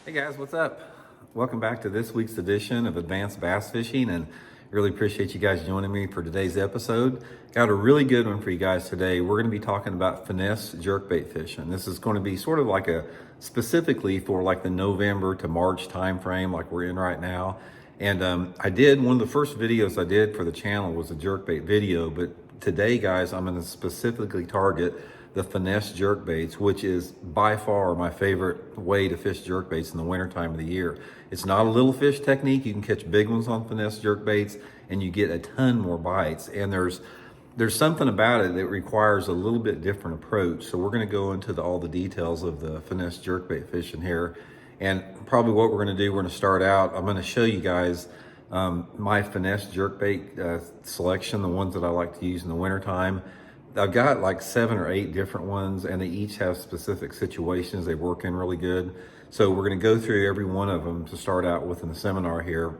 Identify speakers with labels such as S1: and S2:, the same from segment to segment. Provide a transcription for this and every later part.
S1: Hey guys, what's up? Welcome back to this week's edition of Advanced Bass Fishing, and really appreciate you guys joining me for today's episode. Got a really good one for you guys today. We're going to be talking about finesse jerkbait fishing. This is going to be sort of like specifically for like the November to March time frame like we're in right now. And I did, one of the first videos I did for the channel was a jerkbait video, but today guys, I'm going to specifically target the finesse jerkbaits, which is by far my favorite way to fish jerkbaits in the winter time of the year. It's not a little fish technique. You can catch big ones on finesse jerkbaits and you get a ton more bites. And there's something about it that requires a little bit different approach. So we're going to go into all the details of the finesse jerkbait fishing here. And probably what we're going to do, we're going to start out, I'm going to show you guys my finesse jerkbait selection, the ones that I like to use in the wintertime. I've got like 7 or 8 different ones, and they each have specific situations they work in really good. So we're going to go through every one of them to start out with in the seminar here,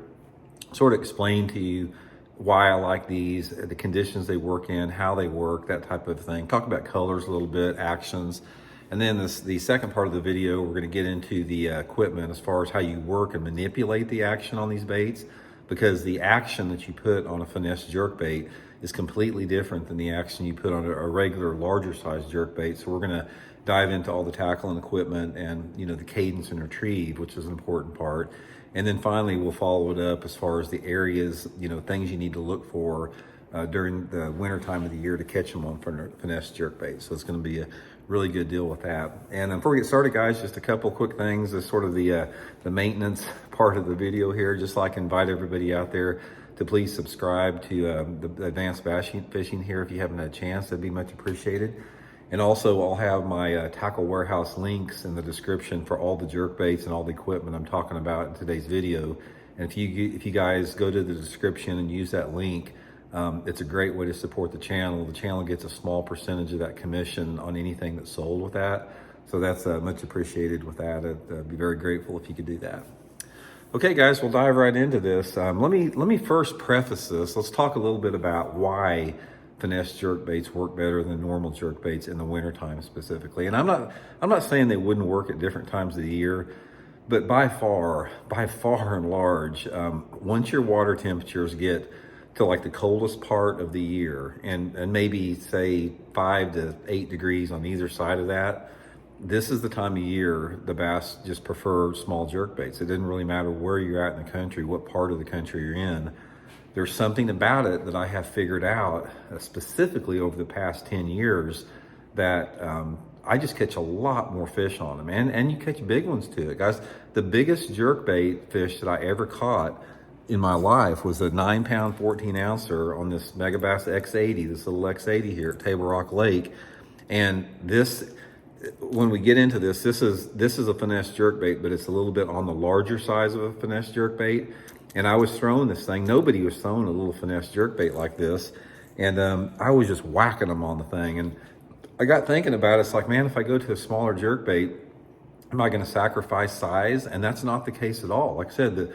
S1: sort of explain to you why I like these, the conditions they work in, how they work, that type of thing. Talk about colors a little bit, actions. And then the second part of the video, we're going to get into the equipment as far as how you work and manipulate the action on these baits, because the action that you put on a finesse jerkbait is completely different than the action you put on a regular larger size jerkbait. So we're going to dive into all the tackle and equipment and, you know, the cadence and retrieve, which is an important part. And then finally, we'll follow it up as far as the areas, you know, things you need to look for during the winter time of the year to catch them on finesse jerkbait. So it's going to be a really good deal with that. And before we get started, guys, just a couple quick things as sort of the maintenance part of the video here. Just like invite everybody out there to please subscribe to the Advanced Bass Fishing here if you haven't had a chance. That'd be much appreciated. And also, I'll have my tackle warehouse links in the description for all the jerkbaits and all the equipment I'm talking about in today's video. And if you guys go to the description and use that link, it's a great way to support the channel. The channel gets a small percentage of that commission on anything that's sold with that. So that's much appreciated with that. I'd be very grateful if you could do that. Okay, guys, we'll dive right into this. Let me first preface this. Let's talk a little bit about why finesse jerkbaits work better than normal jerkbaits in the wintertime specifically. And I'm not saying they wouldn't work at different times of the year, but by far and large, once your water temperatures get to like the coldest part of the year and maybe say 5 to 8 degrees on either side of that, this is the time of year the bass just prefer small jerkbaits. It doesn't really matter where you're at in the country, what part of the country you're in. There's something about it that I have figured out specifically over the past 10 years that I just catch a lot more fish on them. And you catch big ones too. Guys, the biggest jerkbait fish that I ever caught in my life was a 9-pound 14-ouncer on this Megabass X80, this little X80 here at Table Rock Lake. And this, when we get into this is a finesse jerkbait, but it's a little bit on the larger size of a finesse jerkbait. And I was throwing this thing. Nobody was throwing a little finesse jerkbait like this. And I was just whacking them on the thing. And I got thinking about it. It's like, man, if I go to a smaller jerkbait, am I going to sacrifice size? And that's not the case at all. Like I said,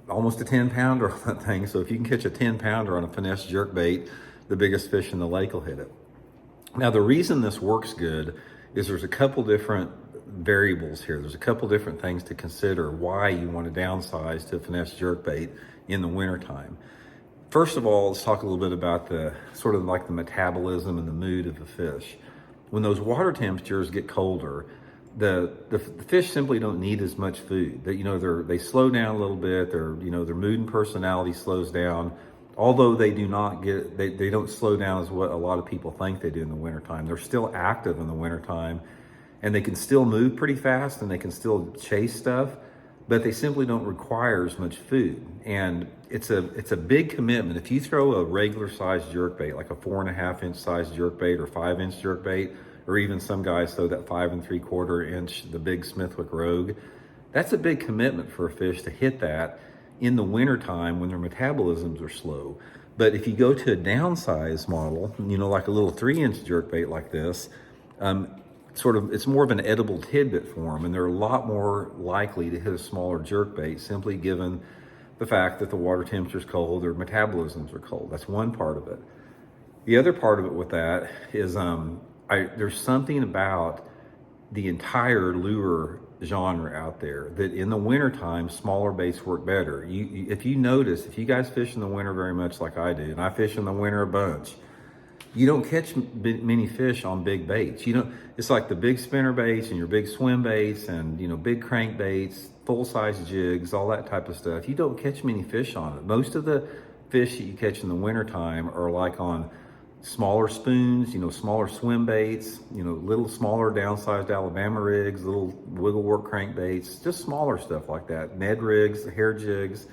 S1: almost a 10-pounder on that thing. So if you can catch a 10-pounder on a finesse jerkbait, the biggest fish in the lake will hit it. Now, the reason this works good is there's a couple different variables here. There's a couple different things to consider why you want to downsize to a finesse jerkbait in the wintertime. First of all, let's talk a little bit about the sort of like the metabolism and the mood of the fish. When those water temperatures get colder, the fish simply don't need as much food. They slow down a little bit. Their mood and personality slows down. Although they don't slow down as what a lot of people think they do in the wintertime. They're still active in the wintertime, and they can still move pretty fast and they can still chase stuff, but they simply don't require as much food. And it's a big commitment. If you throw a regular sized jerkbait, like a 4.5-inch size jerkbait or 5-inch jerkbait, or even some guys throw that 5 3/4 inch, the big Smithwick Rogue, that's a big commitment for a fish to hit that in the wintertime when their metabolisms are slow. But if you go to a downsized model, like a little 3-inch jerkbait like this, it's more of an edible tidbit for them, and they're a lot more likely to hit a smaller jerkbait simply given the fact that the water temperature is cold, their metabolisms are cold. That's one part of it. The other part of it with that is there's something about the entire lure genre out there that in the wintertime, smaller baits work better. If you notice, if you guys fish in the winter very much like I do, and I fish in the winter a bunch, you don't catch many fish on big baits. You don't. It's like the big spinner baits and your big swim baits and big crank baits, full size jigs, all that type of stuff. You don't catch many fish on it. Most of the fish that you catch in the wintertime are like on smaller spoons, smaller swim baits, little smaller downsized Alabama rigs, little wiggle work crankbaits, just smaller stuff like that. Ned rigs, hair jigs,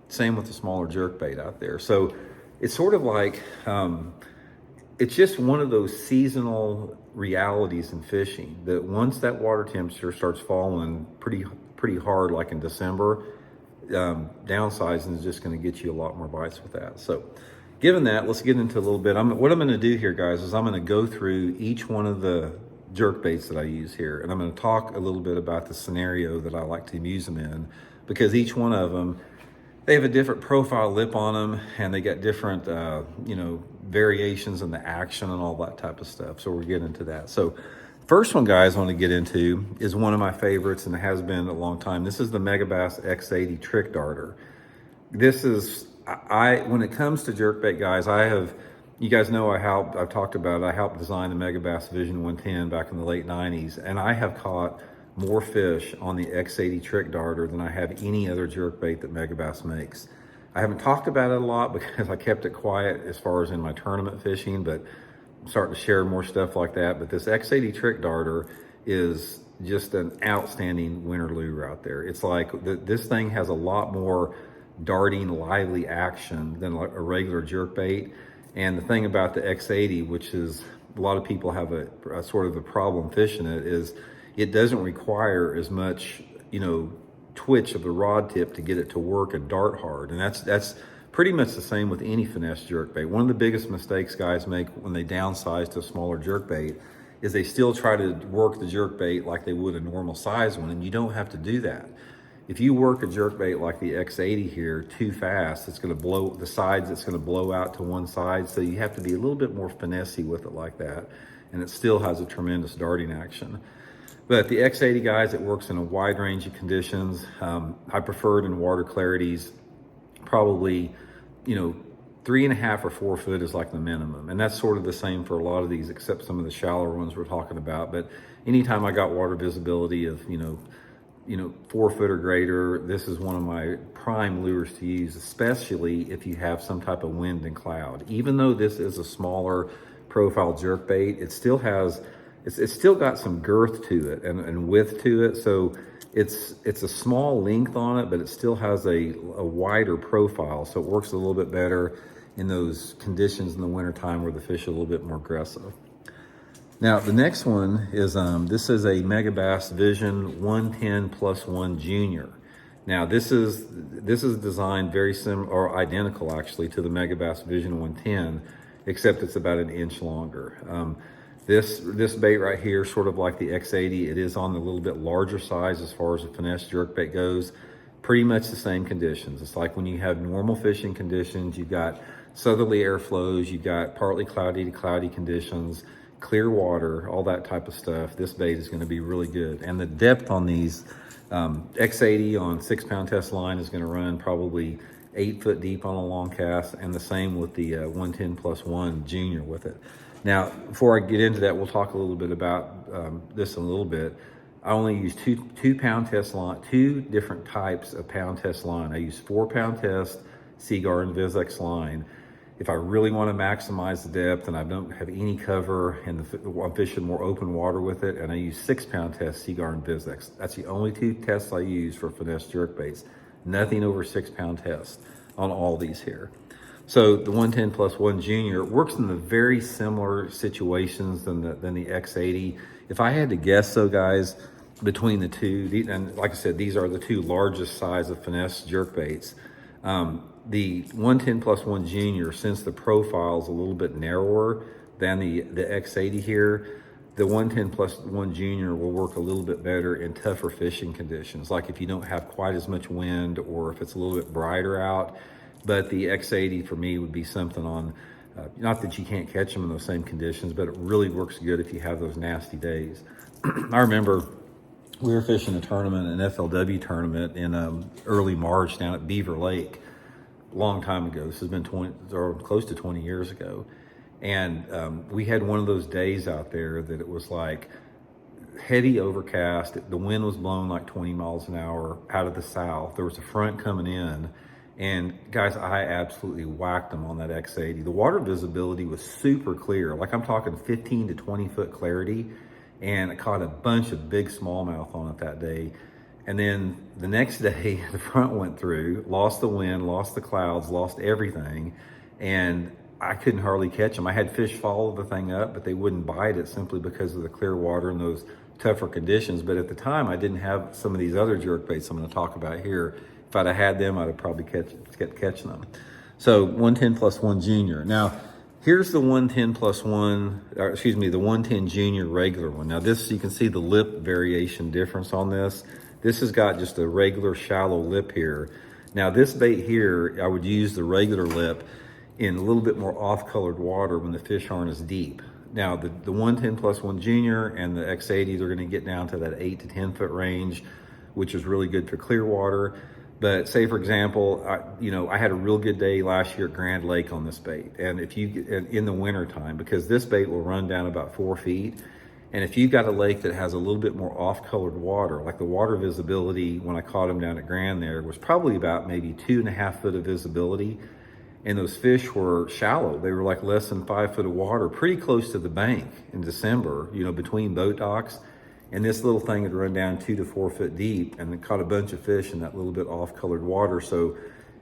S1: same with the smaller jerk bait out there. So it's sort of like, it's just one of those seasonal realities in fishing that once that water temperature starts falling pretty hard, like in December, downsizing is just going to get you a lot more bites with that. So given that, let's get into a little bit. What I'm going to do here, guys, is I'm going to go through each one of the jerk baits that I use here, and I'm going to talk a little bit about the scenario that I like to use them in, because each one of them, they have a different profile lip on them, and they got different, variations in the action and all that type of stuff. So we'll get into that. So first one, guys, I want to get into is one of my favorites, and it has been a long time. This is the Megabass X80 Trick Darter. This is, when it comes to jerkbait, guys, you guys know I've talked about it. I helped design the Megabass Vision 110 back in the late 90s, and I have caught more fish on the X80 Trick Darter than I have any other jerkbait that Megabass makes. I haven't talked about it a lot because I kept it quiet as far as in my tournament fishing, but I'm starting to share more stuff like that. But this X80 Trick Darter is just an outstanding winter lure out there. It's like this thing has a lot more darting, lively action than a regular jerkbait. And the thing about the X80, which is a lot of people have a sort of a problem fishing it, is it doesn't require as much, twitch of the rod tip to get it to work and dart hard. And that's pretty much the same with any finesse jerkbait. One of the biggest mistakes guys make when they downsize to a smaller jerkbait is they still try to work the jerkbait like they would a normal size one, and you don't have to do that. If you work a jerkbait like the X80 here too fast, it's going to blow the sides, it's going to blow out to one side. So you have to be a little bit more finessey with it like that. And it still has a tremendous darting action. But the X80, guys, it works in a wide range of conditions. I prefer it in water clarities, probably, 3.5 or 4 foot is like the minimum. And that's sort of the same for a lot of these, except some of the shallower ones we're talking about. But anytime I got water visibility of, 4 foot or greater, this is one of my prime lures to use, especially if you have some type of wind and cloud. Even though this is a smaller profile jerkbait, it still has, it's still got some girth to it and width to it. So it's a small length on it, but it still has a wider profile. So it works a little bit better in those conditions in the wintertime where the fish are a little bit more aggressive. Now, the next one is, this is a Megabass Vision 110+1 Junior. Now, this is designed very similar, or identical actually, to the Megabass Vision 110, except it's about an inch longer. This bait right here, sort of like the X80, it is on the little bit larger size as far as the finesse jerkbait goes. Pretty much the same conditions. It's like when you have normal fishing conditions, you've got southerly airflows, you've got partly cloudy to cloudy conditions, clear water, all that type of stuff. This bait is going to be really good. And the depth on these X80 on 6-pound test line is going to run probably 8 foot deep on a long cast, and the same with the 110+1 Junior with it. Now, before I get into that, we'll talk a little bit about this in a little bit. I only use two pound test line, 2 different types of pound test line. I use 4-pound test Seaguar and Vizex line. If I really want to maximize the depth and I don't have any cover and I'm fishing more open water with it, and I use 6-pound test Seaguar and Vizex. That's the only 2 tests I use for finesse jerkbaits. Nothing over 6-pound test on all these here. So the 110+1 Junior works in the very similar situations than the X80. If I had to guess though, guys, between the two, and like I said, these are the 2 largest size of finesse jerkbaits. The 110+1 Junior, since the profile is a little bit narrower than the X80 here, the 110+1 Junior will work a little bit better in tougher fishing conditions, like if you don't have quite as much wind or if it's a little bit brighter out. But the X80 for me would be something on, not that you can't catch them in those same conditions, but it really works good if you have those nasty days. I remember we were fishing a tournament, an FLW tournament in early March down at Beaver Lake, a long time ago. This has been 20 or close to 20 years ago. And we had one of those days out there that it was like heavy overcast. The wind was blowing like 20 miles an hour out of the south. There was a front coming in. And guys, I absolutely whacked them on that X80. The water visibility was super clear. Like I'm talking 15 to 20 foot clarity. And I caught a bunch of big smallmouth on it that day. And then the next day, the front went through, lost the wind, lost the clouds, lost everything. And I couldn't hardly catch them. I had fish follow the thing up, but they wouldn't bite it simply because of the clear water and those tougher conditions. But at the time, I didn't have some of these other jerkbaits I'm going to talk about here. If I'd have had them, I'd have probably kept catching them. So 110+1 Junior. Now, here's the 110+1, or excuse me, the 110 Junior regular one. Now this, you can see the lip variation difference on this. This has got just a regular shallow lip here. Now this bait here, I would use the regular lip in a little bit more off-colored water when the fish aren't as deep. Now the 110+1 Junior and the X80, they're gonna get down to that 8 to 10 foot range, which is really good for clear water. But say for example, I had a real good day last year at Grand Lake on this bait. And if you, in the winter time, because this bait will run down about 4 feet. And if you've got a lake that has a little bit more off-colored water, like the water visibility when I caught him down at Grand there was probably about maybe 2.5 foot of visibility. And those fish were shallow. They were like less than 5 foot of water, pretty close to the bank in December, between boat docks. And this little thing had run down 2 to 4 foot deep and it caught a bunch of fish in that little bit off-colored water. So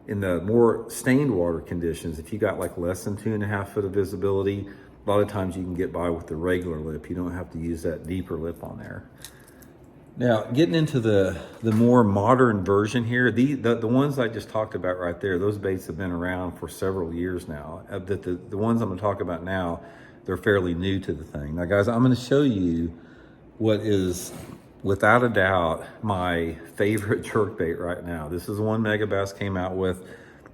S1: in the more stained water conditions, if you got like less than 2.5 foot of visibility, a lot of times you can get by with the regular lip. You don't have to use that deeper lip on there. Now, getting into the more modern version here, the ones I just talked about right there, those baits have been around for several years now. The ones I'm gonna talk about now, they're fairly new to the thing. Now guys, I'm gonna show you what is without a doubt my favorite jerkbait right now. This is one Megabass came out with,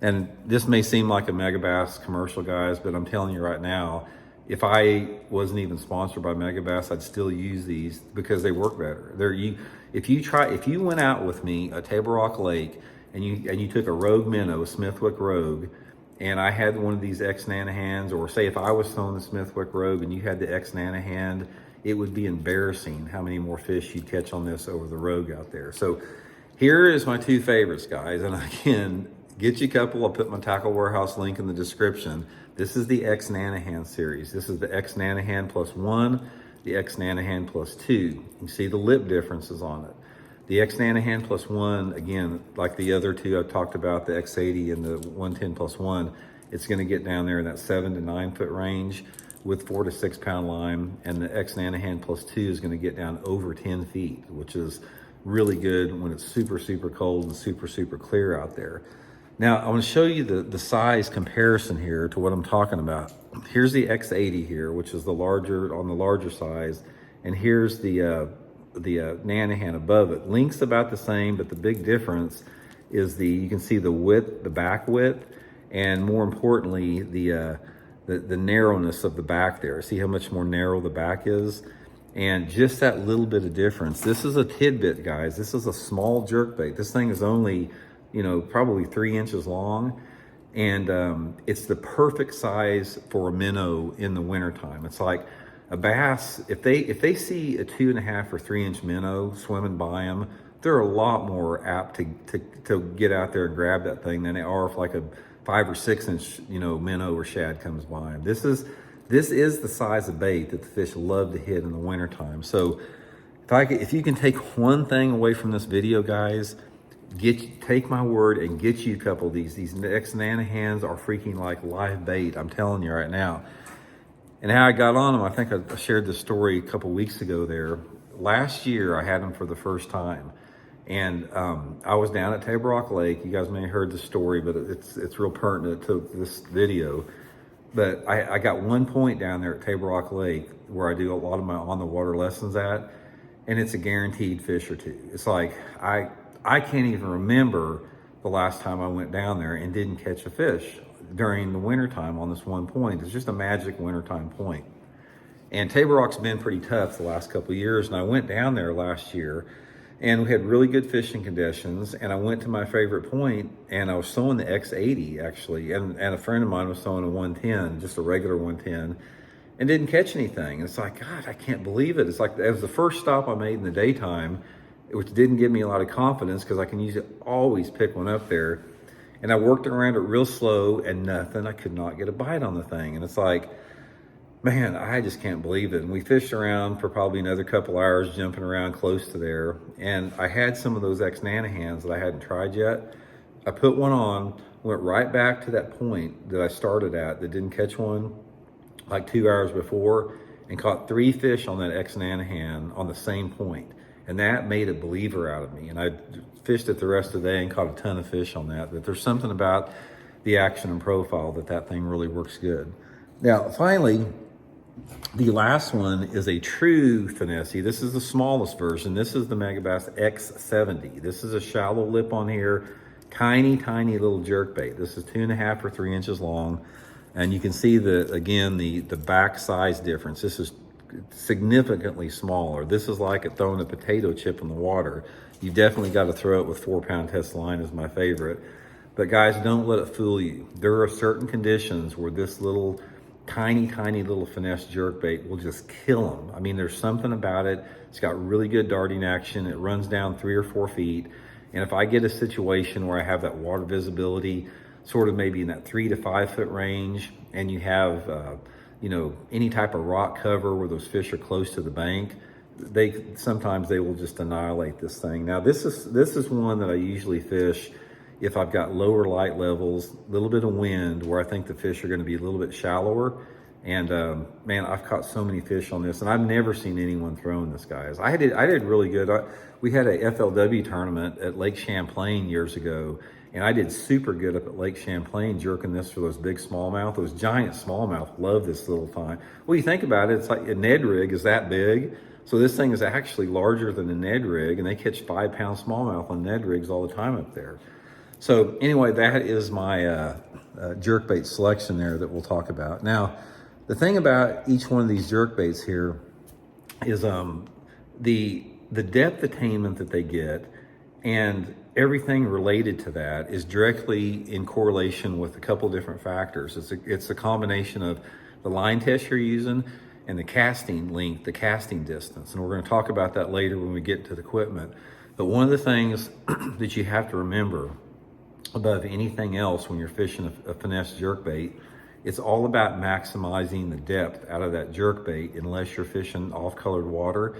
S1: and this may seem like a Megabass commercial, guys, but I'm telling you right now, if I wasn't even sponsored by Megabass, I'd still use these because they work better. If you went out with me at Table Rock Lake and you took a Rogue minnow, Smithwick Rogue, and I had one of these X Nanahands, or say if I was throwing the Smithwick Rogue and you had the X Nanahand, it would be embarrassing how many more fish you'd catch on this over the Rogue out there. So here is my two favorites, guys. And again, get you a couple. I'll put my Tackle Warehouse link in the description. This is the X Nanahan series. This is the X Nanahan +1, the X Nanahan +2. You see the lip differences on it. The X Nanahan +1, again, like the other two I talked about, the X80 and the 110+1, it's gonna get down there in that 7 to 9 foot range with 4 to 6 pound line. And the X Nanahan +2 is gonna get down over 10 feet, which is really good when it's super, super cold and super, super clear out there. Now, I want to show you the size comparison here to what I'm talking about. Here's the X80 here, which is the larger size. And here's the Nanahan above it. Length's about the same, but the big difference is you can see the width, the back width, and more importantly, the narrowness of the back there. See how much more narrow the back is? And just that little bit of difference. This is a tidbit, guys. This is a small jerkbait. This thing is only, probably 3 inches long. And it's the perfect size for a minnow in the wintertime. It's like a bass, if they see a 2.5 or 3 inch minnow swimming by them, they're a lot more apt to get out there and grab that thing than they are if like a 5 or 6 inch, minnow or shad comes by them. This is the size of bait that the fish love to hit in the wintertime. So if you can take one thing away from this video, guys, take my word and get you a couple of these. These X Nanahans are freaking like live bait. I'm telling you right now. And how I got on them, I think I shared this story a couple weeks ago there. Last year, I had them for the first time. And I was down at Table Rock Lake. You guys may have heard the story, but it's real pertinent to this video. But I got one point down there at Table Rock Lake where I do a lot of my on the water lessons at, and it's a guaranteed fish or two. It's like, I can't even remember the last time I went down there and didn't catch a fish during the wintertime on this one point. It's just a magic wintertime point. And Table Rock's been pretty tough the last couple of years. And I went down there last year And we had really good fishing conditions. And I went to my favorite point, and I was throwing the X80 actually. And a friend of mine was throwing a 110, just a regular 110, and didn't catch anything. And it's like, God, I can't believe it. It's like, it was the first stop I made in the daytime, which didn't give me a lot of confidence because I can usually always pick one up there. And I worked around it real slow and nothing. I could not get a bite on the thing. And it's like, man, I just can't believe it. And we fished around for probably another couple hours, jumping around close to there. And I had some of those ex-Nanahans that I hadn't tried yet. I put one on, went right back to that point that I started at that didn't catch one like 2 hours before, and caught 3 fish on that ex-Nanahan on the same point. And that made a believer out of me. And I fished it the rest of the day and caught a ton of fish on that. But there's something about the action and profile that thing really works good. Now, finally, the last one is a true finesse. This is the smallest version. This is the Megabass X70. This is a shallow lip on here, tiny, tiny little jerkbait. This is 2.5 or 3 inches long. And you can see the back size difference. This is significantly smaller. This is like throwing a potato chip in the water. You definitely got to throw it with 4-pound test line is my favorite. But guys, don't let it fool you. There are certain conditions where this little tiny, tiny little finesse jerkbait will just kill them. I mean, there's something about it. It's got really good darting action. It runs down 3 or 4 feet. And if I get a situation where I have that water visibility, sort of maybe in that 3 to 5 foot range, and you have, any type of rock cover where those fish are close to the bank, sometimes they will just annihilate this thing. Now, this is one that I usually fish if I've got lower light levels, a little bit of wind, where I think the fish are going to be a little bit shallower. And man, I've caught so many fish on this, and I've never seen anyone throwing this, guys. I did really good. We had a FLW tournament at Lake Champlain years ago, and I did super good up at Lake Champlain jerking this for those big smallmouth, those giant smallmouth. Love this little time. Well, you think about it, it's like a Ned rig is that big. So this thing is actually larger than a Ned rig, and they catch 5-pound smallmouth on Ned rigs all the time up there. So anyway, that is my jerkbait selection there that we'll talk about. Now, the thing about each one of these jerkbaits here is the depth attainment that they get, and everything related to that is directly in correlation with a couple different factors. It's a combination of the line test you're using and the casting length, the casting distance. And we're going to talk about that later when we get to the equipment. But one of the things that you have to remember above anything else when you're fishing a finesse jerkbait, it's all about maximizing the depth out of that jerkbait unless you're fishing off-colored water.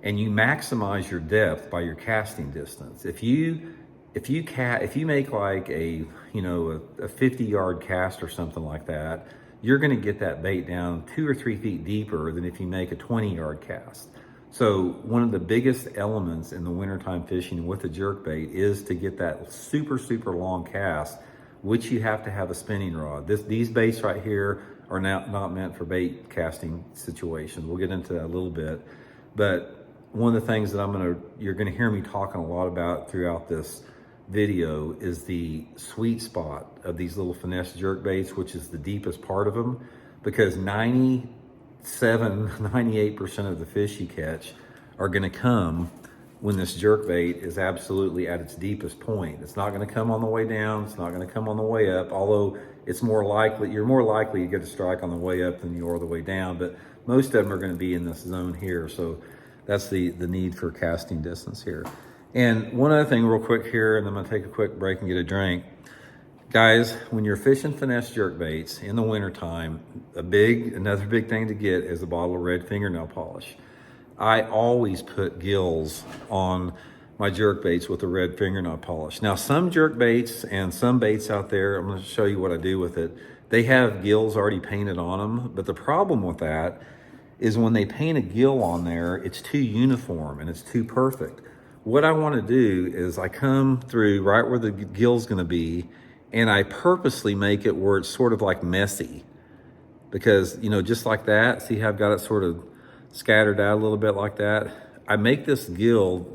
S1: And you maximize your depth by your casting distance. If you make like a 50-yard cast or something like that, you're going to get that bait down 2 or 3 feet deeper than if you make a 20-yard cast. So one of the biggest elements in the wintertime fishing with a jerkbait is to get that super, super long cast, which you have to have a spinning rod. These baits right here are not meant for bait casting situations. We'll get into that a little bit. But one of the things that you're gonna hear me talking a lot about throughout this video is the sweet spot of these little finesse jerkbaits, which is the deepest part of them, because 98% of the fish you catch are going to come when this jerkbait is absolutely at its deepest point. It's not going to come on the way down. It's not going to come on the way up, although you're more likely to get a strike on the way up than you are the way down, but most of them are going to be in this zone here. So that's the need for casting distance here. And one other thing real quick here, and I'm going to take a quick break and get a drink. Guys, when you're fishing finesse jerkbaits in the wintertime, another big thing to get is a bottle of red fingernail polish. I always put gills on my jerkbaits with a red fingernail polish. Now, some jerkbaits and some baits out there, I'm going to show you what I do with it. They have gills already painted on them, but the problem with that is when they paint a gill on there, it's too uniform and it's too perfect. What I want to do is I come through right where the gill's going to be, and I purposely make it where it's sort of like messy, because, just like that, see how I've got it sort of scattered out a little bit like that? I make this gill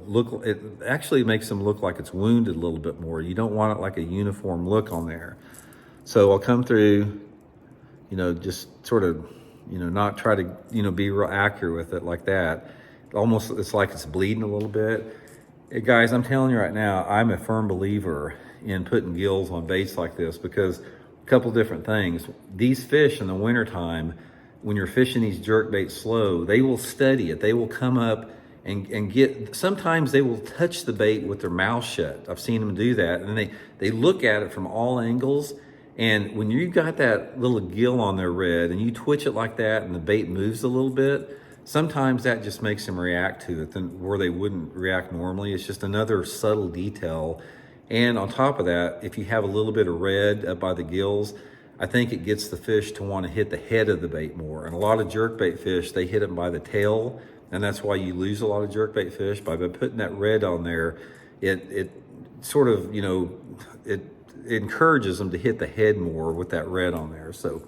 S1: it actually makes them look like it's wounded a little bit more. You don't want it like a uniform look on there. So I'll come through, just sort of, not try to, be real accurate with it like that. It's like it's bleeding a little bit. Hey guys, I'm telling you right now, I'm a firm believer in putting gills on baits like this because a couple different things. These fish in the wintertime, when you're fishing these jerk baits slow, they will study it. They will come up and get, sometimes they will touch the bait with their mouth shut. I've seen them do that. And they look at it from all angles. And when you've got that little gill on their red and you twitch it like that and the bait moves a little bit, sometimes that just makes them react to it where they wouldn't react normally. It's just another subtle detail. And on top of that, if you have a little bit of red up by the gills, I think it gets the fish to want to hit the head of the bait more. And a lot of jerkbait fish, they hit them by the tail, and that's why you lose a lot of jerkbait fish. By putting that red on there, it sort of, it encourages them to hit the head more with that red on there. So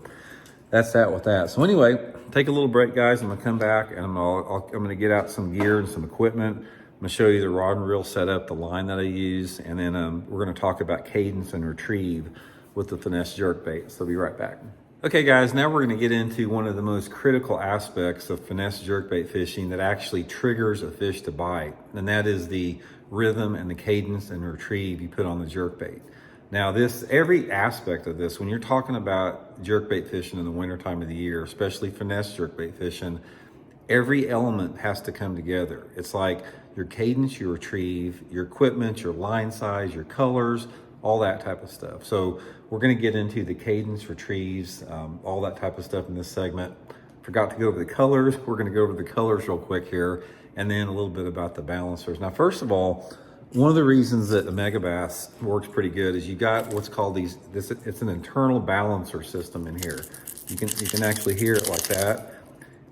S1: that's that with that. So anyway, take a little break, guys. I'm gonna come back and I'm gonna get out some gear and some equipment. I'm gonna show you the rod and reel setup, the line that I use, and then we're gonna talk about cadence and retrieve with the Finesse Jerkbait. So I'll be right back. Okay guys, now we're gonna get into one of the most critical aspects of Finesse Jerkbait fishing that actually triggers a fish to bite, and that is the rhythm and the cadence and retrieve you put on the jerkbait. Now every aspect of this, when you're talking about jerkbait fishing in the winter time of the year, especially finesse jerkbait fishing, every element has to come together. It's like your cadence, your retrieve, your equipment, your line size, your colors, all that type of stuff. So we're gonna get into the cadence, retrieves, all that type of stuff in this segment. Forgot to go over the colors. We're gonna go over the colors real quick here, and then a little bit about the balancers. Now, first of all, one of the reasons that the Megabass works pretty good is you got what's called it's an internal balancer system in here. You can actually hear it like that.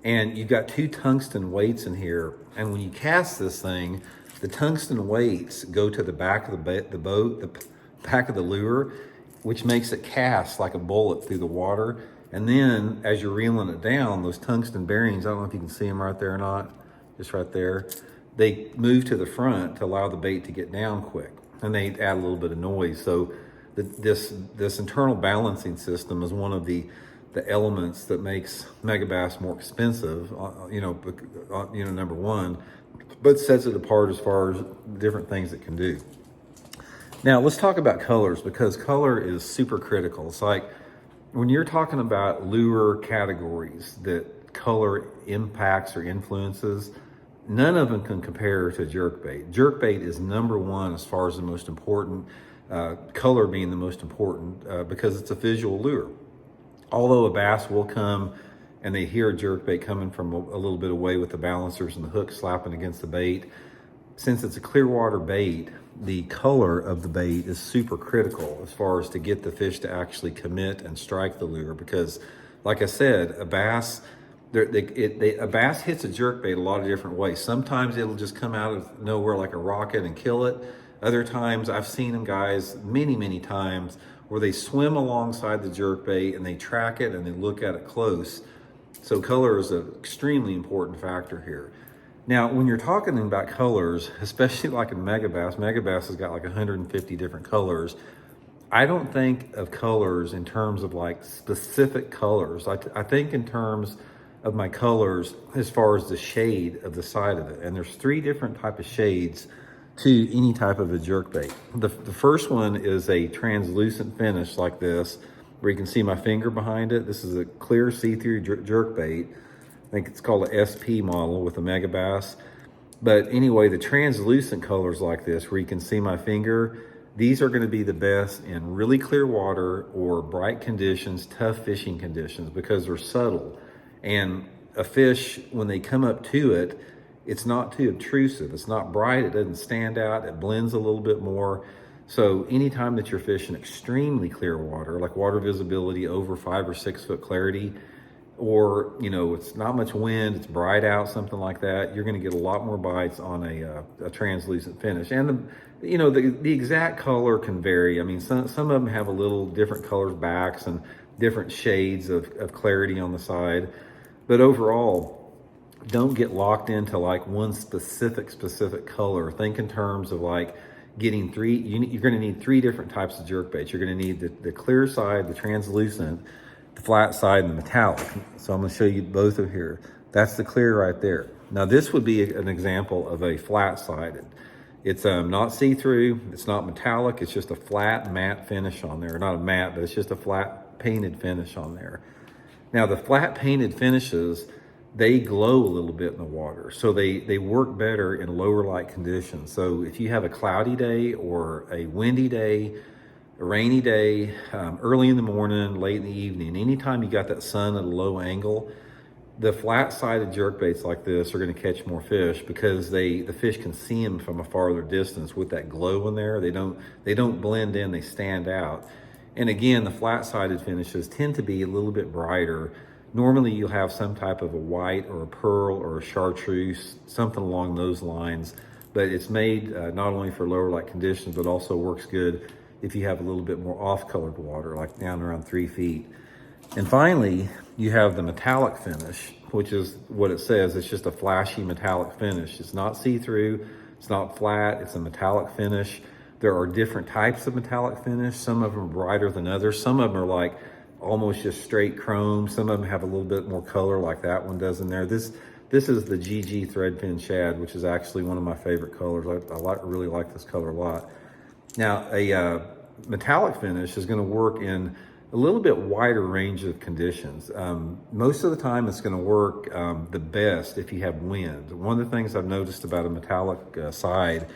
S1: And you've got two tungsten weights in here. And when you cast this thing, the tungsten weights go to the back of the boat, the back of the lure, which makes it cast like a bullet through the water. And then as you're reeling it down, those tungsten bearings, I don't know if you can see them right there or not, just right there, they move to the front to allow the bait to get down quick, and they add a little bit of noise. So this internal balancing system is one of the elements that makes Megabass more expensive, number one, but sets it apart as far as different things it can do. Now let's talk about colors, because color is super critical. It's like when you're talking about lure categories that color impacts or influences, none of them can compare to jerkbait. Jerkbait is number one as far as the most important, color being the most important, because it's a visual lure. Although a bass will come and they hear a jerkbait coming from a little bit away with the balancers and the hook slapping against the bait, since it's a clear water bait, the color of the bait is super critical as far as to get the fish to actually commit and strike the lure. Because like I said, a bass hits a jerkbait a lot of different ways. Sometimes it'll just come out of nowhere like a rocket and kill it. Other times, I've seen them, guys, many times, where they swim alongside the jerkbait and they track it and they look at it close. So color is an extremely important factor here. Now, when you're talking about colors, especially like in Megabass has got like 150 different colors. I don't think of colors in terms of like specific colors. I think in terms of my colors as far as the shade of the side of it. And there's 3 different type of shades to any type of a jerkbait. The first one is a translucent finish like this, where you can see my finger behind it. This is a clear see-through jerkbait. I think it's called a SP model with a Megabass. But anyway, the translucent colors like this, where you can see my finger, these are gonna be the best in really clear water or bright conditions, tough fishing conditions, because they're subtle. And a fish, when they come up to it, it's not too obtrusive. It's not bright, it doesn't stand out, it blends a little bit more. So anytime that you're fishing extremely clear water, like water visibility over 5 or 6 foot clarity, or it's not much wind, it's bright out, something like that, you're gonna get a lot more bites on a translucent finish. And the exact color can vary. I mean, some of them have a little different colors backs and different shades of clarity on the side. But overall, don't get locked into like one specific color. Think in terms of like getting you're gonna need 3 different types of jerkbaits. You're gonna need the clear side, the translucent, the flat side, and the metallic. So I'm gonna show you both of here. That's the clear right there. Now this would be an example of a flat sided. It's not see-through, it's not metallic, it's just a flat matte finish on there. Not a matte, but it's just a flat painted finish on there. Now the flat painted finishes, they glow a little bit in the water. So they work better in lower light conditions. So if you have a cloudy day or a windy day, a rainy day, early in the morning, late in the evening, anytime you got that sun at a low angle, the flat-sided jerkbaits like this are going to catch more fish because the fish can see them from a farther distance with that glow in there. They don't blend in, they stand out. And again, the flat-sided finishes tend to be a little bit brighter. Normally you'll have some type of a white or a pearl or a chartreuse, something along those lines, but it's made not only for lower light conditions, but also works good if you have a little bit more off-colored water, like down around 3 feet. And finally, you have the metallic finish, which is what it says. It's just a flashy metallic finish. It's not see-through, it's not flat, it's a metallic finish. There are different types of metallic finish. Some of them are brighter than others. Some of them are like almost just straight chrome. Some of them have a little bit more color like that one does in there. This is the GG Threadfin Shad, which is actually one of my favorite colors. I really like this color a lot. Now, a metallic finish is going to work in a little bit wider range of conditions. Most of the time it's going to work the best if you have wind. One of the things I've noticed about a metallic side,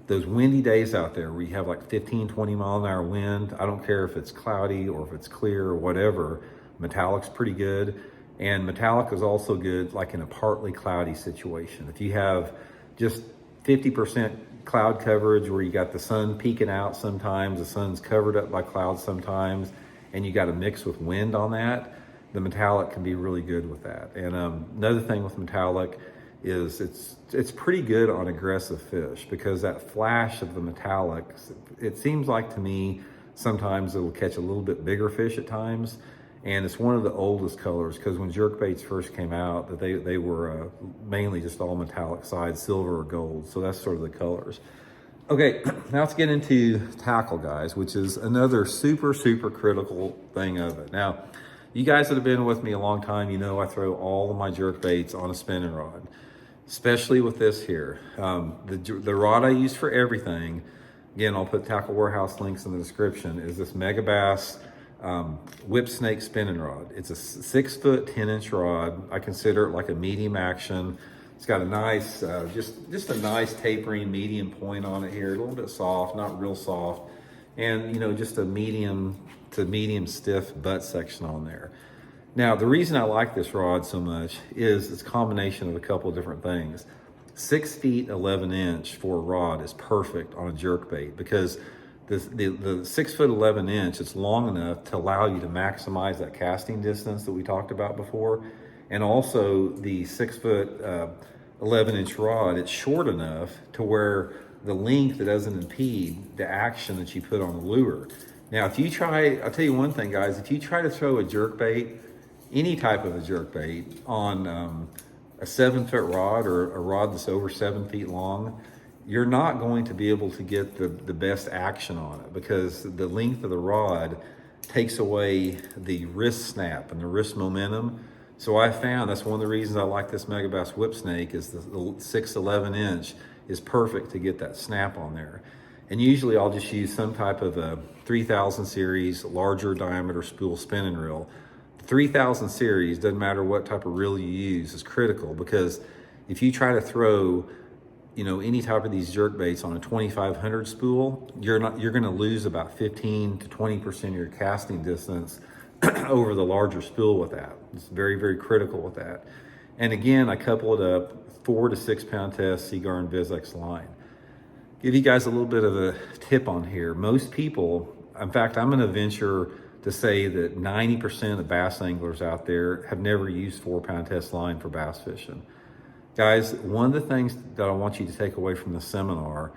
S1: those windy days out there where you have like 15, 20 mile an hour wind, I don't care if it's cloudy or if it's clear or whatever, metallic's pretty good. And metallic is also good like in a partly cloudy situation. If you have just 50% cloud coverage where you got the sun peeking out sometimes, the sun's covered up by clouds sometimes, and you got a mix with wind on that, the metallic can be really good with that. And another thing with metallic is it's pretty good on aggressive fish because that flash of the metallic, it seems like to me, sometimes it'll catch a little bit bigger fish at times. And it's one of the oldest colors because when jerkbaits first came out, that they were mainly just all metallic sides, silver or gold. So that's sort of the colors. Okay, now let's get into tackle, guys, which is another super, super critical thing of it. Now, you guys that have been with me a long time, you know I throw all of my jerkbaits on a spinning rod, especially with this here. The rod I use for everything, again, I'll put Tackle Warehouse links in the description, is this Megabass whip snake spinning rod. It's a 6 foot 10 inch rod. I consider it like a medium action. It's got a nice, just a nice tapering medium point on it here, a little bit soft, not real soft, and you know, just a medium to medium stiff butt section on there. Now, the reason I like this rod so much is it's a combination of a couple of different things. 6 feet 11 inch for a rod is perfect on a jerkbait because the 6 foot 11 inch, it's long enough to allow you to maximize that casting distance that we talked about before. And also the 6 foot 11 inch rod, it's short enough to where the length, it doesn't impede the action that you put on the lure. Now, if you try, I'll tell you one thing, guys, if you try to throw a jerkbait, any type of a jerkbait on a 7 foot rod or a rod that's over 7 feet long, you're not going to be able to get the best action on it because the length of the rod takes away the wrist snap and the wrist momentum. So I found that's one of the reasons I like this Megabass whip snake is the 6'11" inch is perfect to get that snap on there. And usually I'll just use some type of a 3000 series, larger diameter spool spinning reel. 3000 series, doesn't matter what type of reel you use, is critical because if you try to throw, you know, any type of these jerkbaits on a 2500 spool, you're going to lose about 15 to 20% of your casting distance over the larger spool with that. It's very, very critical with that. And again, I couple it up 4 to 6 pound test Seaguar and Vizex line. Give you guys a little bit of a tip on here. Most people, in fact, I'm going to venture to say that 90% of bass anglers out there have never used 4 pound test line for bass fishing. Guys, one of the things that I want you to take away from the seminar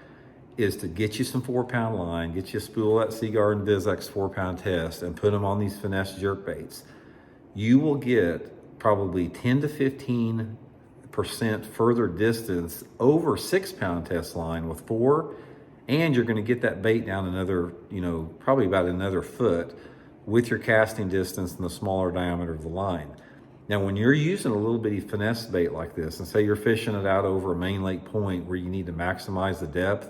S1: is to get you some 4 pound line, get you a spool at Seaguar and Vizex 4 pound test and put them on these finesse jerkbaits. You will get probably 10 to 15% further distance over 6 pound test line with 4, and you're gonna get that bait down another, you know, probably about another foot with your casting distance and the smaller diameter of the line. Now, when you're using a little bitty finesse bait like this, and say you're fishing it out over a main lake point where you need to maximize the depth,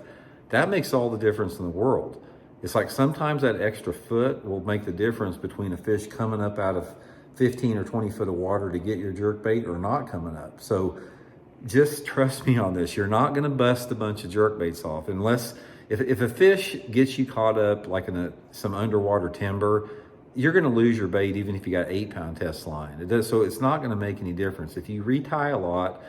S1: that makes all the difference in the world. It's like sometimes that extra foot will make the difference between a fish coming up out of 15 or 20 foot of water to get your jerk bait or not coming up. So just trust me on this. You're not going to bust a bunch of jerk baits off unless, if a fish gets you caught up like in some underwater timber, you're going to lose your bait even if you got 8-pound test line. So it's not going to make any difference. If you retie a lot,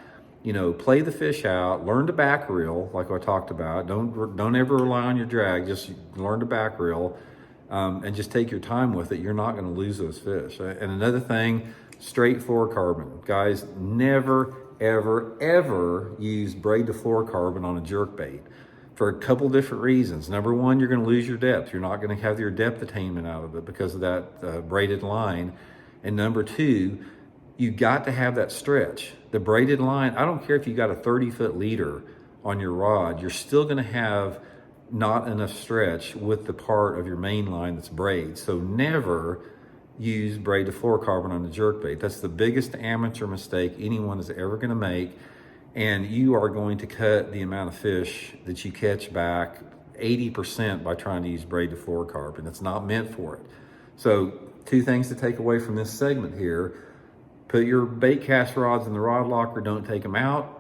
S1: play the fish out, learn to back reel, like I talked about. Don't ever rely on your drag. Just learn to back reel, and just take your time with it. You're not going to lose those fish. And another thing, straight fluorocarbon, guys. Never, ever, ever use braid to fluorocarbon on a jerk bait for a couple different reasons. Number one, you're going to lose your depth. You're not going to have your depth attainment out of it because of that braided line. And number two, you got to have that stretch. The braided line, I don't care if you got a 30-foot leader on your rod, you're still going to have not enough stretch with the part of your main line that's braid. So never use braid to fluorocarbon on the jerkbait. That's the biggest amateur mistake anyone is ever going to make. And you are going to cut the amount of fish that you catch back 80% by trying to use braid to fluorocarbon. It's not meant for it. So 2 things to take away from this segment here. Put your bait cast rods in the rod locker, don't take them out.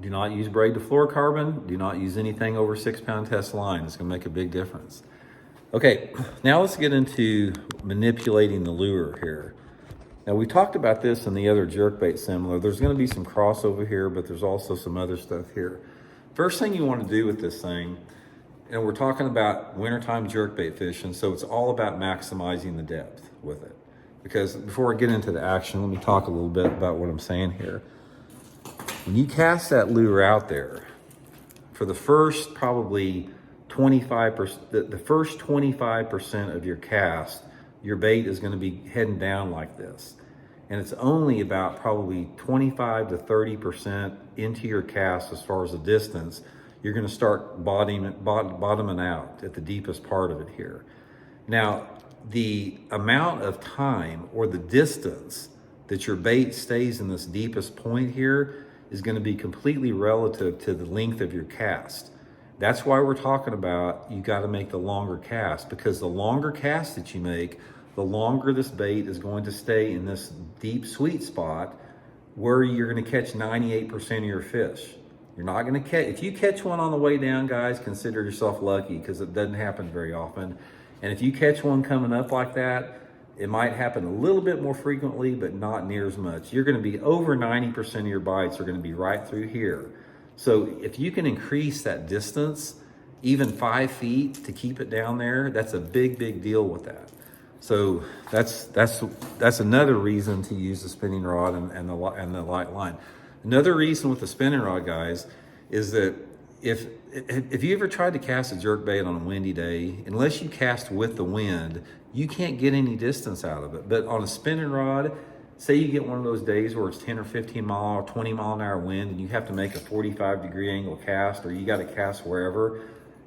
S1: Do not use braid to fluorocarbon. Do not use anything over 6-pound test line. It's gonna make a big difference. Okay, now let's get into manipulating the lure here. Now we talked about this in the other jerkbait similar. There's gonna be some crossover here, but there's also some other stuff here. First thing you wanna do with this thing, and we're talking about wintertime jerkbait fishing, so it's all about maximizing the depth with it. Because before I get into the action, let me talk a little bit about what I'm saying here. When you cast that lure out there, for the first probably 25%, the first 25% of your cast, your bait is going to be heading down like this. And it's only about probably 25 to 30% into your cast as far as the distance, you're going to start bottoming out at the deepest part of it here. Now, the amount of time or the distance that your bait stays in this deepest point here is going to be completely relative to the length of your cast. That's why we're talking about you got to make the longer cast, because the longer cast that you make, the longer this bait is going to stay in this deep sweet spot where you're going to catch 98% of your fish. You're not going to catch, if you catch one on the way down, guys, consider yourself lucky, because it doesn't happen very often. And if you catch one coming up like that, it might happen a little bit more frequently, but not near as much. You're going to be over 90% of your bites are going to be right through here. So if you can increase that distance, even 5 feet to keep it down there, that's a big, big deal with that. So that's another reason to use the spinning rod and the light line. Another reason with the spinning rod, guys, is that if you ever tried to cast a jerkbait on a windy day, unless you cast with the wind, you can't get any distance out of it. But on a spinning rod, say you get one of those days where it's 10 or 15 mile or 20 mile an hour wind and you have to make a 45-degree angle cast, or you got to cast wherever,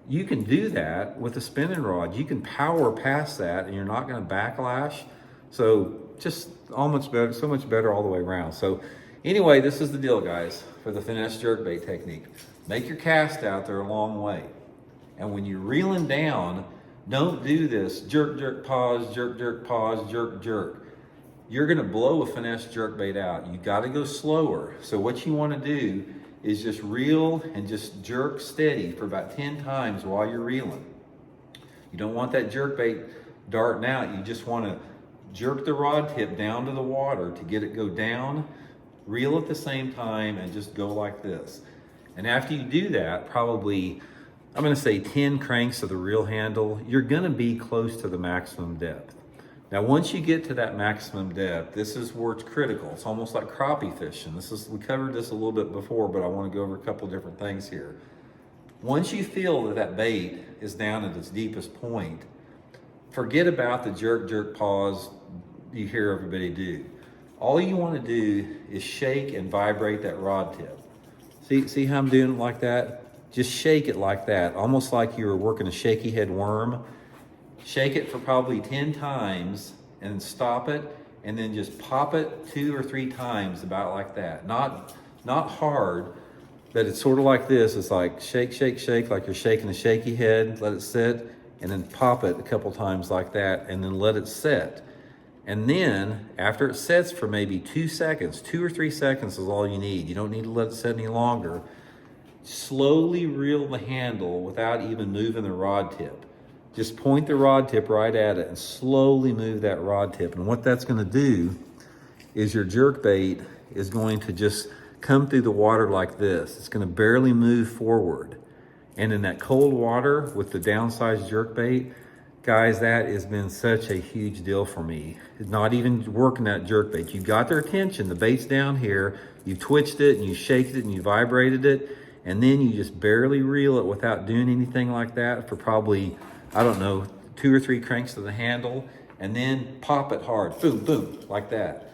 S1: you can do that with a spinning rod. You can power past that and you're not going to backlash. So just almost better, so much better all the way around. So anyway, this is the deal, guys, for the finesse jerkbait technique. Make your cast out there a long way. And when you're reeling down, don't do this jerk, jerk, pause, jerk, pause, jerk, jerk. You're gonna blow a finesse jerkbait out. You gotta go slower. So what you wanna do is just reel and just jerk steady for about 10 times while you're reeling. You don't want that jerkbait darting out. You just wanna jerk the rod tip down to the water to get it go down, reel at the same time, and just go like this. And after you do that, probably, I'm gonna say 10 cranks of the reel handle, you're gonna be close to the maximum depth. Now, once you get to that maximum depth, this is where it's critical. It's almost like crappie fishing. We covered this a little bit before, but I wanna go over a couple different things here. Once you feel that bait is down at its deepest point, forget about the jerk, jerk, pause you hear everybody do. All you wanna do is shake and vibrate that rod tip. See how I'm doing it like that? Just shake it like that, almost like you were working a shaky head worm. Shake it for probably 10 times and stop it and then just pop it 2 or 3 times, about like that. Not hard, but it's sort of like this. It's like shake, shake, shake, like you're shaking a shaky head, let it sit, and then pop it a couple times like that, and then let it set. And then after it sets for maybe 2 seconds, 2 or 3 seconds is all you need. You don't need to let it set any longer. Slowly reel the handle without even moving the rod tip. Just point the rod tip right at it and slowly move that rod tip. And what that's gonna do is your jerkbait is going to just come through the water like this. It's gonna barely move forward. And in that cold water with the downsized jerkbait, guys, that has been such a huge deal for me. It's not even working that jerkbait. You got their attention, the bait's down here, you twitched it and you shaked it and you vibrated it, and then you just barely reel it without doing anything like that for probably, I don't know, 2 or 3 cranks to the handle, and then pop it hard, boom, boom, like that.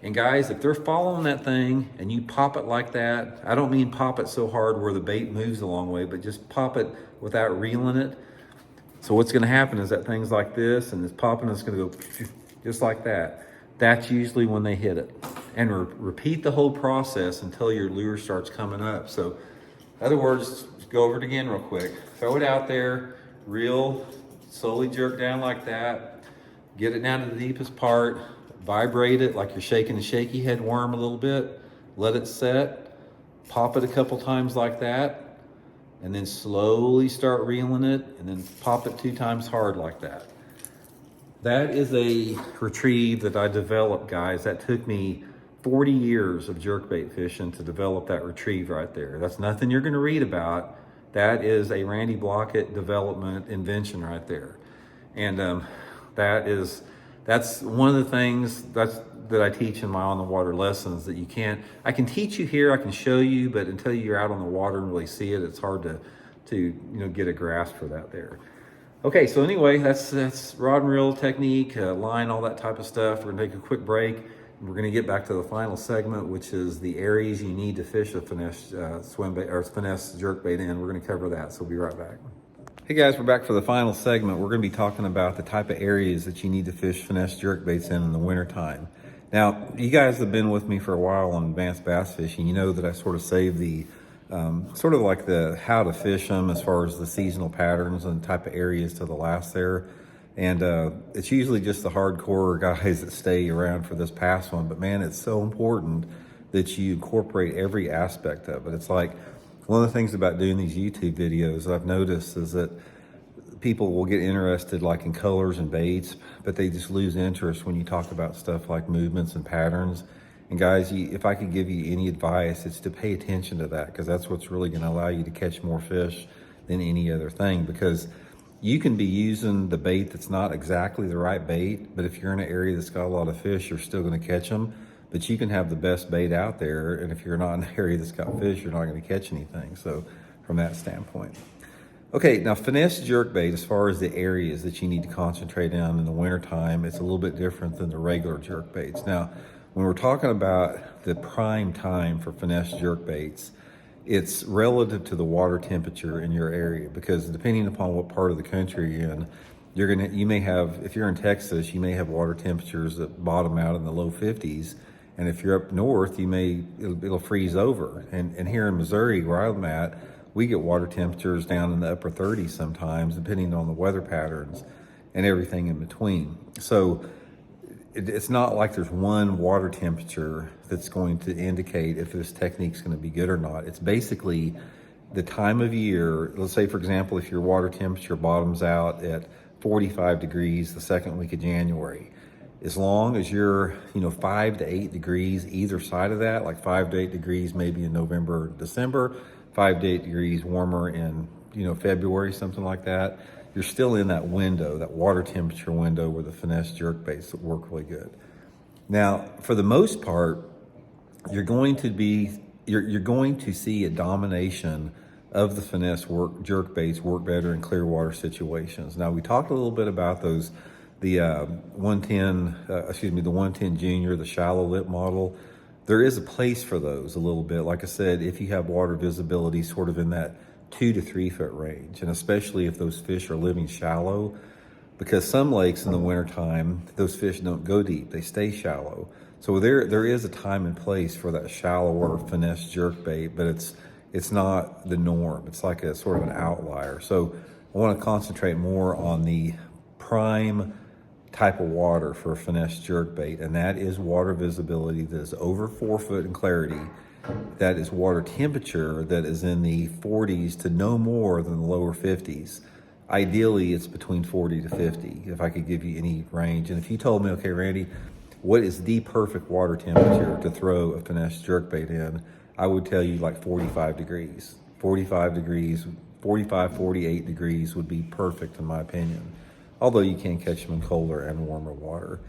S1: And guys, if they're following that thing and you pop it like that, I don't mean pop it so hard where the bait moves a long way, but just pop it without reeling it. So what's gonna happen is that thing's like this, and it's popping, it's gonna go just like that. That's usually when they hit it. And repeat the whole process until your lure starts coming up. So in other words, just go over it again real quick. Throw it out there, reel, slowly jerk down like that, get it down to the deepest part, vibrate it like you're shaking a shaky head worm a little bit, let it set, pop it a couple times like that, and then slowly start reeling it, and then pop it 2 times hard like that. That is a retrieve that I developed, guys. That took me 40 years of jerkbait fishing to develop that retrieve right there. That's nothing you're gonna read about. That is a Randy Blockett development invention right there. And that's one of the things that I teach in my on the water lessons, that you can't, I can teach you here, I can show you, but until you're out on the water and really see it, it's hard to get a grasp for that there. Okay, so anyway, that's rod and reel technique, line, all that type of stuff. We're gonna take a quick break. We're gonna get back to the final segment, which is the areas you need to fish a finesse swim bait or finesse jerkbait in. We're gonna cover that, so we'll be right back. Hey guys, we're back for the final segment. We're gonna be talking about the type of areas that you need to fish finesse jerkbaits in the wintertime. Now, you guys have been with me for a while on advanced bass fishing. You know that I sort of save the, sort of like the how to fish them as far as the seasonal patterns and type of areas to the last there. And it's usually just the hardcore guys that stay around for this past one. But man, it's so important that you incorporate every aspect of it. It's like, one of the things about doing these YouTube videos I've noticed is that people will get interested like in colors and baits, but they just lose interest when you talk about stuff like movements and patterns. And guys, if I could give you any advice, it's to pay attention to that, because that's what's really gonna allow you to catch more fish than any other thing. Because you can be using the bait that's not exactly the right bait, but if you're in an area that's got a lot of fish, you're still gonna catch them. But you can have the best bait out there, and if you're not in an area that's got fish, you're not going to catch anything. So from that standpoint. Okay, now finesse jerkbait, as far as the areas that you need to concentrate on in the wintertime, it's a little bit different than the regular jerkbaits. Now, when we're talking about the prime time for finesse jerkbaits, it's relative to the water temperature in your area, because depending upon what part of the country you're in, you may have, if you're in Texas, you may have water temperatures that bottom out in the low 50s. And if you're up north, it'll freeze over. And here in Missouri, where I'm at, we get water temperatures down in the upper 30s sometimes, depending on the weather patterns and everything in between. So it's not like there's one water temperature that's going to indicate if this technique's going to be good or not. It's basically the time of year. Let's say, for example, if your water temperature bottoms out at 45 degrees the second week of January, as long as you're 5 to 8 degrees either side of that, like 5 to 8 degrees maybe in November, December, 5 to 8 degrees warmer in February, something like that, you're still in that window, that water temperature window where the finesse jerkbaits work really good. Now, for the most part, you're going to see a domination of the finesse jerkbaits work better in clear water situations. Now, we talked a little bit about those. The 110 Junior, the shallow lip model, there is a place for those a little bit. Like I said, if you have water visibility sort of in that 2 to 3 foot range, and especially if those fish are living shallow, because some lakes in the wintertime, those fish don't go deep, they stay shallow. So there is a time and place for that shallower finesse jerkbait, but it's not the norm. It's like a sort of an outlier. So I want to concentrate more on the prime type of water for a finesse jerkbait, and that is water visibility that is over 4 foot in clarity. That is water temperature that is in the 40s to no more than the lower 50s. Ideally, it's between 40 to 50, if I could give you any range. And if you told me, okay, Randy, what is the perfect water temperature to throw a finesse jerkbait in, I would tell you like 45 degrees. 45 degrees, 45, 48 degrees would be perfect in my opinion. Although you can catch them in colder and warmer water.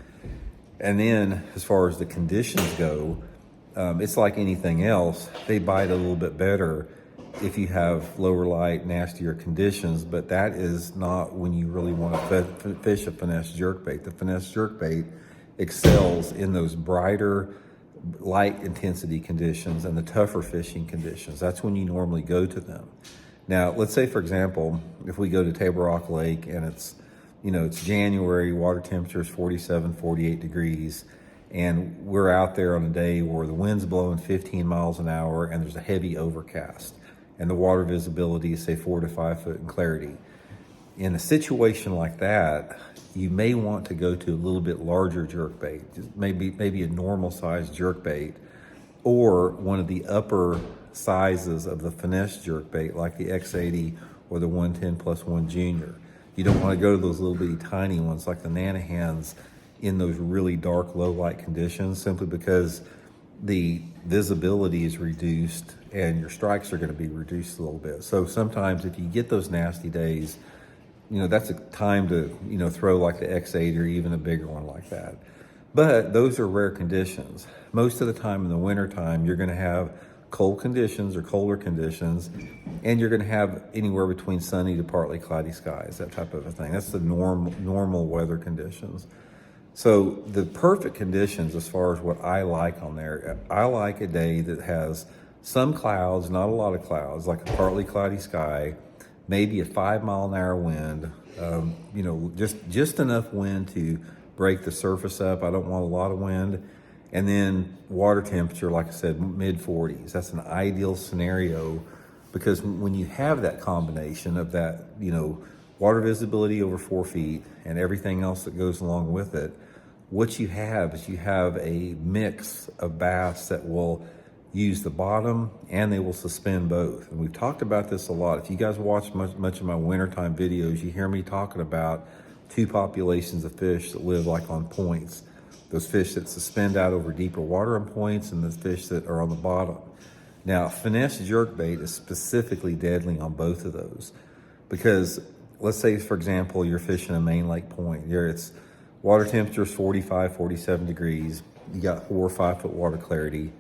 S1: And then as far as the conditions go, it's like anything else. They bite a little bit better if you have lower light, nastier conditions, but that is not when you really want to fish a finesse jerkbait. The finesse jerkbait excels in those brighter light intensity conditions and the tougher fishing conditions. That's when you normally go to them. Now, let's say, for example, if we go to Table Rock Lake and it's January, water temperature is 47, 48 degrees, and we're out there on a day where the wind's blowing 15 miles an hour and there's a heavy overcast, and the water visibility is, say, 4 to 5 foot in clarity. In a situation like that, you may want to go to a little bit larger jerkbait, maybe a normal size jerkbait, or one of the upper sizes of the finesse jerkbait, like the X80 or the 110+1 Junior. You don't want to go to those little bitty tiny ones like the Nanahans in those really dark, low light conditions, simply because the visibility is reduced and your strikes are going to be reduced a little bit. So sometimes if you get those nasty days, that's a time to, throw like the X8 or even a bigger one like that. But those are rare conditions. Most of the time in the wintertime, you're going to have cold conditions or colder conditions, and you're going to have anywhere between sunny to partly cloudy skies, that type of a thing. That's the normal weather conditions. So the perfect conditions as far as what I like on there, I like a day that has some clouds, not a lot of clouds, like a partly cloudy sky, maybe a 5 mile an hour wind, just enough wind to break the surface up. I don't want a lot of wind. And then water temperature, like I said, mid 40s. That's an ideal scenario, because when you have that combination of that, water visibility over 4 feet and everything else that goes along with it, what you have is you have a mix of bass that will use the bottom and they will suspend both. And we've talked about this a lot. If you guys watch much of my wintertime videos, you hear me talking about two populations of fish that live like on points. Those fish that suspend out over deeper water on points and the fish that are on the bottom. Now, finesse jerkbait is specifically deadly on both of those, because let's say, for example, you're fishing a main lake point. It's water temperature is 45, 47 degrees. You got 4 or 5 foot water clarity,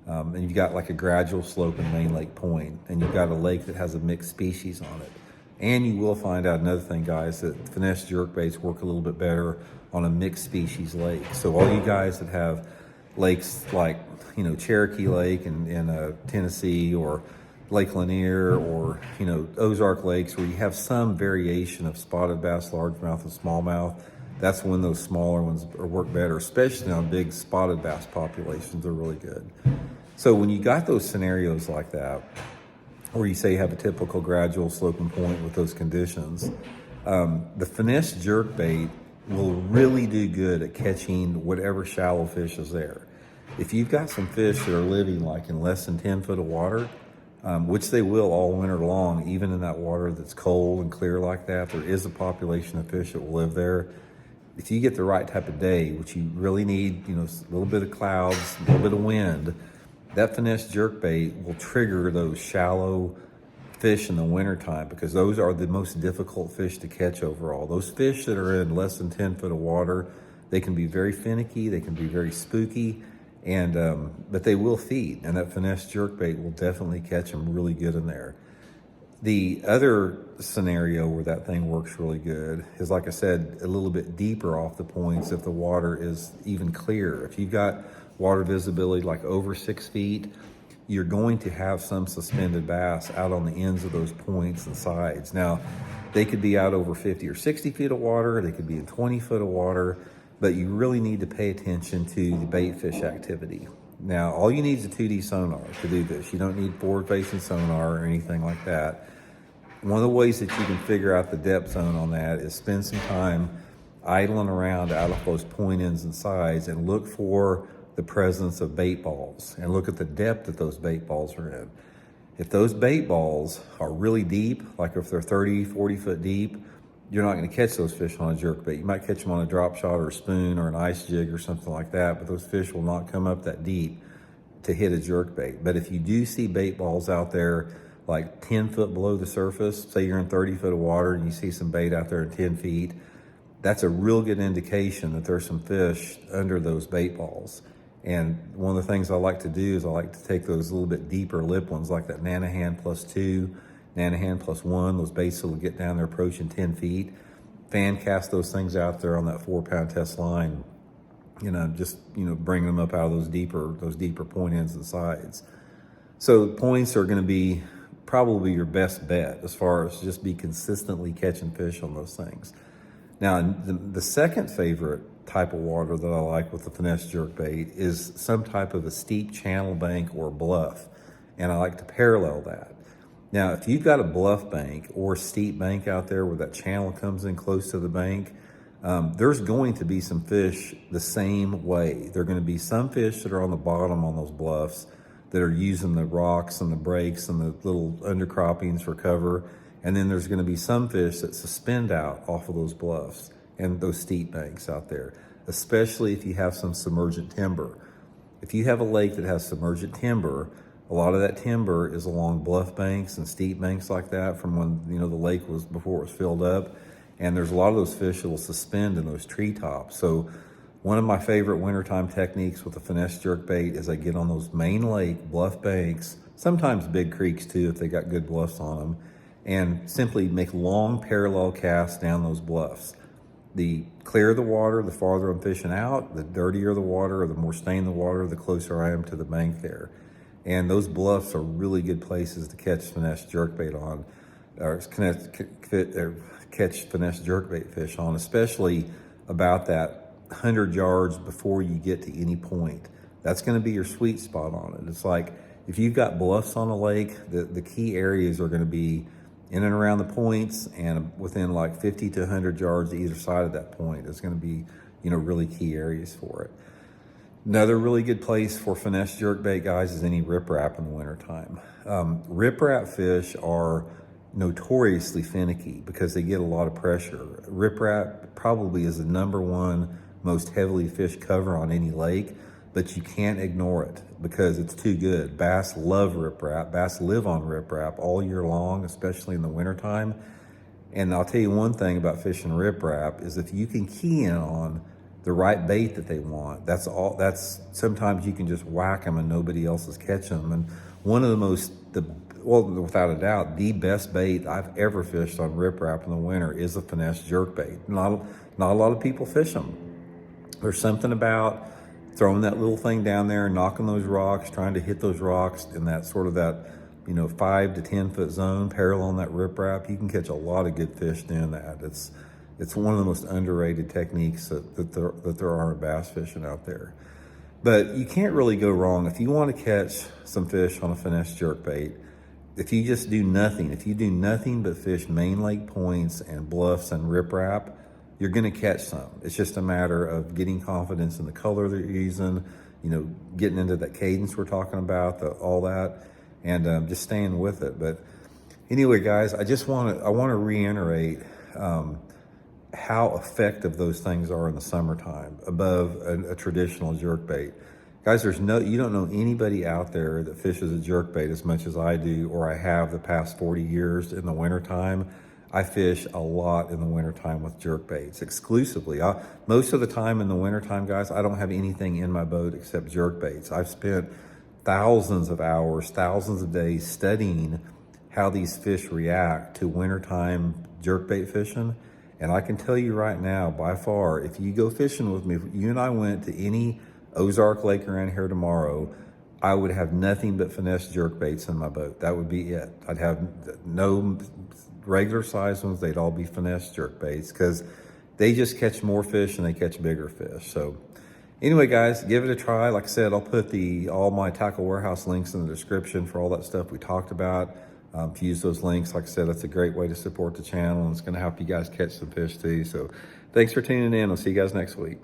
S1: and you've got like a gradual slope in main lake point, and you've got a lake that has a mixed species on it. And you will find out another thing, guys, that finesse jerkbaits work a little bit better on a mixed species lake. So all you guys that have lakes like, Cherokee Lake in Tennessee, or Lake Lanier, or, Ozark Lakes, where you have some variation of spotted bass, largemouth, and smallmouth, that's when those smaller ones work better, especially on big spotted bass populations. They're really good. So when you got those scenarios like that, or you say you have a typical gradual sloping point with those conditions, the finesse jerkbait will really do good at catching whatever shallow fish is there. If you've got some fish that are living like in less than 10 foot of water, which they will all winter long, even in that water that's cold and clear like that, there is a population of fish that will live there. If you get the right type of day, which you really need, a little bit of clouds, a little bit of wind, that finesse jerkbait will trigger those shallow fish in the wintertime, because those are the most difficult fish to catch overall. Those fish that are in less than 10 foot of water, they can be very finicky, they can be very spooky, and but they will feed, and that finesse jerkbait will definitely catch them really good in there. The other scenario where that thing works really good is, like I said, a little bit deeper off the points if the water is even clear. If you've got water visibility like over 6 feet, you're going to have some suspended bass out on the ends of those points and sides. Now, They could be out over 50 or 60 feet of water. They could be in 20 foot of water, but you really need to pay attention to the bait fish activity. Now, all you need is a 2D sonar to do this. You don't need forward-facing sonar or anything like that. One of the ways that you can figure out the depth zone on that is spend some time idling around out of those point ends and sides and look for the presence of bait balls and look at the depth that those bait balls are in. If those bait balls are really deep, like if they're 30, 40 foot deep, you're not going to catch those fish on a jerkbait. You might catch them on a drop shot or a spoon or an ice jig or something like that, but those fish will not come up that deep to hit a jerkbait. But if you do see bait balls out there like 10 foot below the surface, say you're in 30 foot of water and you see some bait out there in 10 feet, that's a real good indication that there's some fish under those bait balls. And one of the things I like to do is I like to take those a little bit deeper lip ones, like that Nanohan +2, Nanohan +1, those baits that will get down there approaching 10 feet, fan cast those things out there on that 4-pound test line, just bring them up out of those deeper point ends and sides. So points are going to be probably your best bet as far as just be consistently catching fish on those things. Now, the second favorite type of water that I like with the Finesse jerkbait is some type of a steep channel bank or bluff, and I like to parallel that. Now, if you've got a bluff bank or a steep bank out there where that channel comes in close to the bank, there's going to be some fish the same way. There are going to be some fish that are on the bottom on those bluffs that are using the rocks and the breaks and the little undercroppings for cover. And then there's going to be some fish that suspend out off of those bluffs and those steep banks out there, especially if you have some submergent timber. If you have a lake that has submergent timber, a lot of that timber is along bluff banks and steep banks like that from when the lake was before it was filled up. And there's a lot of those fish that will suspend in those treetops. So one of my favorite wintertime techniques with the Finesse jerkbait is I get on those main lake bluff banks, sometimes big creeks too if they got good bluffs on them, and simply make long parallel casts down those bluffs. The clearer the water, the farther I'm fishing out. The dirtier the water or the more stained the water, the closer I am to the bank there. And those bluffs are really good places to catch Finesse jerkbait on, or catch Finesse jerkbait fish on, especially about that 100 yards before you get to any point. That's going to be your sweet spot on it. It's like if you've got bluffs on a lake, the key areas are going to be in and around the points and within like 50 to 100 yards either side of that point. It's going to be, really key areas for it. Another really good place for Finesse jerkbait, guys, is any riprap in the wintertime. Riprap fish are notoriously finicky because they get a lot of pressure. Riprap probably is the #1 most heavily fished cover on any lake, but you can't ignore it because it's too good. Bass love riprap. Bass live on riprap all year long, especially in the wintertime. And I'll tell you one thing about fishing riprap is if you can key in on the right bait that they want, sometimes you can just whack them and nobody else is catching them. And one of without a doubt, the best bait I've ever fished on riprap in the winter is a Finesse jerkbait. Not a lot of people fish them. There's something about throwing that little thing down there, knocking those rocks, trying to hit those rocks in that 5 to 10 foot zone, parallel on that riprap. You can catch a lot of good fish doing that. It's one of the most underrated techniques that there are in bass fishing out there. But you can't really go wrong if you want to catch some fish on a Finesse jerkbait. If you just do nothing, if you do nothing but fish main lake points and bluffs and riprap, you're going to catch some. It's just a matter of getting confidence in the color that you're using, getting into that cadence we're talking about, all that, and just staying with it. But anyway, guys, I want to reiterate how effective those things are in the summertime above a traditional jerkbait. Guys, you don't know anybody out there that fishes a jerkbait as much as I do, or I have the past 40 years in the wintertime. I fish a lot in the wintertime with jerkbaits exclusively. Most of the time in the wintertime, guys, I don't have anything in my boat except jerkbaits. I've spent thousands of hours, thousands of days studying how these fish react to wintertime jerkbait fishing. And I can tell you right now, by far, if you go fishing with me, if you and I went to any Ozark Lake around here tomorrow, I would have nothing but Finesse jerkbaits in my boat. That would be it. I'd have no regular size ones, they'd all be finesse jerkbaits because they just catch more fish and they catch bigger fish. So anyway, guys, give it a try. Like I said, I'll put all my Tackle Warehouse links in the description for all that stuff we talked about. If you use those links, like I said, that's a great way to support the channel, and it's going to help you guys catch some fish too. So thanks for tuning in. I'll see you guys next week.